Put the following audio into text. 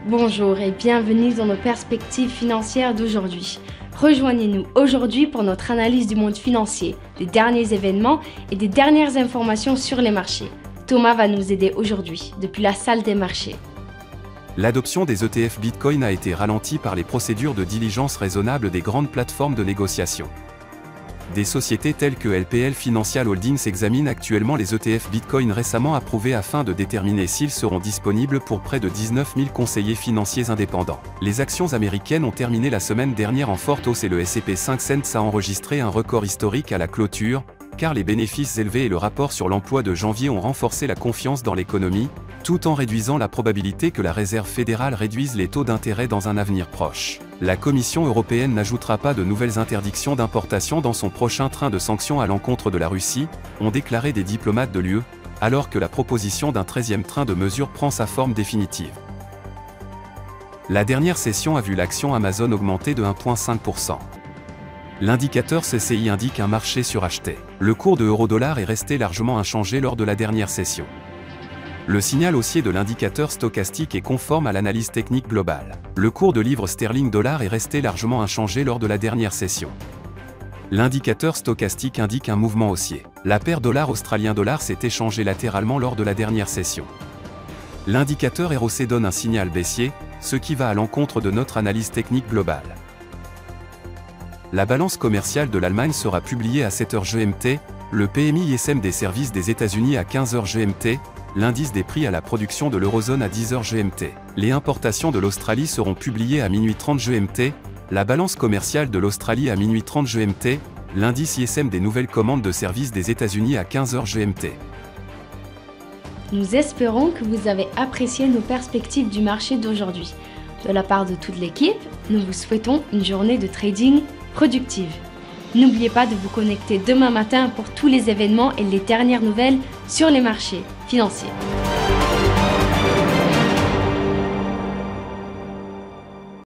Bonjour et bienvenue dans nos perspectives financières d'aujourd'hui. Rejoignez-nous aujourd'hui pour notre analyse du monde financier, des derniers événements et des dernières informations sur les marchés. Thomas va nous aider aujourd'hui, depuis la salle des marchés. L'adoption des ETF Bitcoin a été ralentie par les procédures de diligence raisonnable des grandes plateformes de négociation. Des sociétés telles que LPL Financial Holdings examinent actuellement les ETF Bitcoin récemment approuvés afin de déterminer s'ils seront disponibles pour près de 19 000 conseillers financiers indépendants. Les actions américaines ont terminé la semaine dernière en forte hausse et le S&P 500 a enregistré un record historique à la clôture, car les bénéfices élevés et le rapport sur l'emploi de janvier ont renforcé la confiance dans l'économie, tout en réduisant la probabilité que la Réserve fédérale réduise les taux d'intérêt dans un avenir proche. La Commission européenne n'ajoutera pas de nouvelles interdictions d'importation dans son prochain train de sanctions à l'encontre de la Russie, ont déclaré des diplomates de l'UE, alors que la proposition d'un 13e train de mesures prend sa forme définitive. La dernière session a vu l'action Amazon augmenter de 1,5%. L'indicateur CCI indique un marché suracheté. Le cours de euro-dollar est resté largement inchangé lors de la dernière session. Le signal haussier de l'indicateur stochastique est conforme à l'analyse technique globale. Le cours de livre sterling-dollar est resté largement inchangé lors de la dernière session. L'indicateur stochastique indique un mouvement haussier. La paire dollar-australien-dollar s'est échangée latéralement lors de la dernière session. L'indicateur ROC donne un signal baissier, ce qui va à l'encontre de notre analyse technique globale. La balance commerciale de l'Allemagne sera publiée à 7h GMT, le PMI ISM des services des États-Unis à 15h GMT, l'indice des prix à la production de l'eurozone à 10h GMT. Les importations de l'Australie seront publiées à minuit 30 GMT, la balance commerciale de l'Australie à minuit 30 GMT, l'indice ISM des nouvelles commandes de services des États-Unis à 15h GMT. Nous espérons que vous avez apprécié nos perspectives du marché d'aujourd'hui. De la part de toute l'équipe, nous vous souhaitons une journée de trading productive. N'oubliez pas de vous connecter demain matin pour tous les événements et les dernières nouvelles sur les marchés financiers.